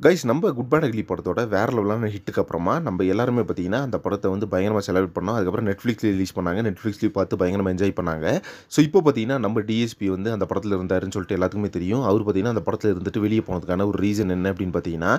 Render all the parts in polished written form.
Guys நம்ம good bad ugly படத்தோட வேற லெவலான ஹிட்டுக்கு அப்புறமா நம்ம எல்லாருமே பார்த்தீங்கன்னா அந்த படத்தை வந்து பயங்கரமாக செலிப்ரேட் பண்ணோம். அதுக்கப்புறம் நெட்ஃப்ளிக்ஸில் ரிலீஸ் பண்ணாங்க. நெட்ஃப்ளிக்ஸ்லேயும் பார்த்து பயங்கரமாக என்ஜாய் பண்ணாங்க. ஸோ இப்போ பார்த்தீங்கன்னா நம்ம டிஎஸ்பி வந்து அந்த படத்தில் இருந்தாருன்னு சொல்லிட்டு எல்லாத்துக்குமே தெரியும். அவர் பார்த்தீங்கன்னா அந்த படத்தில் இருந்துட்டு வெளியே போனதுக்கான ஒரு ரீசன் என்ன அப்படின்னு பார்த்தீங்கன்னா,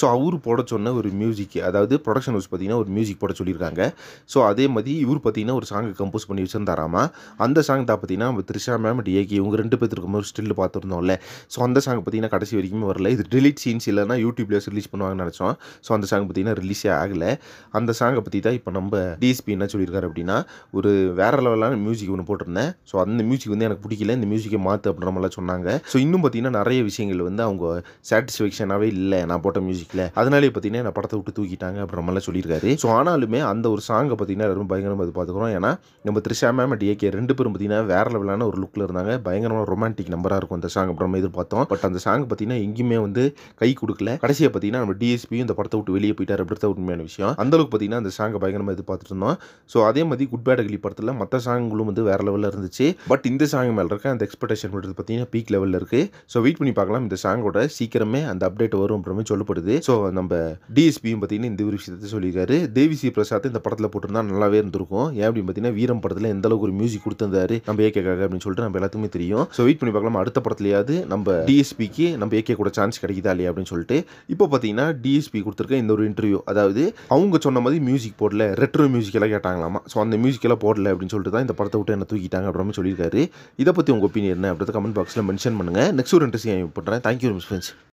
ஸோ அவர் போட சொன்ன ஒரு மியூசிக், அதாவது ப்ரொடக்ஷன் ஹவுஸ் பார்த்தீங்கன்னா ஒரு மியூசிக் போட சொல்லியிருக்காங்க. ஸோ அதே மாதிரி இவர் பார்த்தீங்கன்னா ஒரு சாங்கை கம்போஸ் பண்ணி வச்சிருந்தாராமா. அந்த சாங் தான் பார்த்தீங்கன்னா நம்ம த்ரிஷா மேம் டிஏகே இவங்க 2 பேருக்கு ஒரு ஸ்டில் பார்த்துருந்தோம்ல. ஸோ அந்த சாங் பார்த்தீங்கன்னா கடைசி வரைக்குமே வரல. இது டிலீட் சீன்ஸ் இல்லைனா யூடியூப்ல ரிலீஸ் பண்ணுவாங்கன்னு நினச்சோம். ஸோ அந்த சாங் பார்த்தீங்கன்னா ரிலீஸே ஆகலை. அந்த சாங்கை பற்றி தான் இப்போ நம்ம டிஎஸ்பி என்ன சொல்லியிருக்காரு அப்படின்னா, ஒரு வேற லெவலான மியூசிக் ஒன்று போட்டிருந்தேன். ஸோ அந்த மியூசிக் வந்து எனக்கு பிடிக்கல, இந்த மியூசிக்கை மாற்று அப்படின்ற மாதிரிலாம் சொன்னாங்க. ஸோ இன்னும் பார்த்தீங்கன்னா நிறைய விஷயங்கள் வந்து அவங்க சாட்டிஸ்ஃபேக்ஷனாகவே இல்லை நான் போட்ட மியூசிக்கில், அதனாலே பார்த்தீங்கன்னா நான் படத்தை விட்டு தூக்கிட்டாங்க அப்படின்ற மாதிரிலாம் சொல்லியிருக்காரு. ஸோ ஆனாலுமே அந்த ஒரு சாங்கை பார்த்தீங்கன்னா ரொம்ப பயங்கரமாக இது பார்த்துக்கிறோம். ஏன்னா நம்ம த்ரிஷா மேம் டிஏகே 2 பேரும் பார்த்தீங்கன்னா வேற லெவலான ஒரு லுக்கில் இருந்தாங்க. பயங்கரமான ரொமான்டிக் நம்பராக இருக்கும் அந்த சாங் அப்புறமா எதிர்பார்த்தோம். பட் அந்த சாங் பார்த்தீங்கன்னா எங்கேயுமே வந்து கை கொடுக்கல. கடைசியாக பார்த்தீங்கன்னா நம்ம டிஎஸ்பியும் இந்த படத்தை விட்டு வெளியே போயிட்டார் அப்படின்ற உண்மையான விஷயம். அந்த அளவுக்கு பார்த்தீங்கன்னா அந்த சாங்கை பயங்கரமாக எதிர்பார்த்துட்டு இருந்தோம். ஸோ அதே மாதிரி குட் பேட் அக்லி படத்தில் மற்ற சாங்களும் வந்து வேற லெவலில் இருந்துச்சு. பட் இந்த சாங் மேலே இருக்க அந்த எக்ஸ்பெக்டேஷன் பண்ணுறது பார்த்தீங்கன்னா பீக் லெவலில் இருக்குது. ஸோ வெயிட் பண்ணி பார்க்கலாம். இந்த சாங்கோட சீக்கிரமே அந்த அப்டேட் வரும் அப்படின்னு சொல்லப்படுது. ஸோ நம்ம டிஎஸ்பியும் பார்த்தீங்கன்னா இந்த ஒரு விஷயத்தை சொல்லியிருக்காரு. தேவிஸ்ரீ பிரசாத் இந்த படத்தில் போட்டிருந்தா நல்லாவே இருந்திருக்கும். ஏன் அப்படின்னு பார்த்தீங்கன்னா வீரம் படத்தில் எந்த அளவுக்கு ஒரு மியூசிக் கொடுத்திருந்தாரு நம்ம ஏகேக்காக அப்படின்னு சொல்லிட்டு நம்ம எல்லாத்துக்குமே தெரியும். ஸோ வெயிட் பண்ணி பார்க்கலாம் அடுத்த படத்துலையாவது நம்ம டிஎஸ்பிக்கு நம்ம ஏகே கூட சான்ஸ் கிடைக்குதா இல்லையா அப்படின்னு சொல்லிட்டு. இப்போ பார்த்தீங்கன்னா டிஎஸ்பி கொடுத்துருக்க இந்த ஒரு இன்டர்வியூ, அதாவது அவங்க சொன்ன மாதிரி மியூசிக் போடல, ரெட்ரோ மியூசிக் எல்லாம் கேட்டாங்களாமா. ஸோ அந்த மியூசிக் எல்லாம் போடல அப்படின்னு சொல்லிட்டு தான் இந்த படத்தை விட்டு என்ன தூக்கிட்டாங்க அப்படின்னு சொல்லியிருக்காரு. இதை பற்றி உங்கள் ஒப்பீனியன் என்ன அப்படின்றத கமெண்ட் பாக்ஸில் மென்ஷன் பண்ணுங்கள். நெக்ஸ்ட் ஒரு இன்ட்ரெஸ்டிங் பண்ணுறேன். Thank you friends.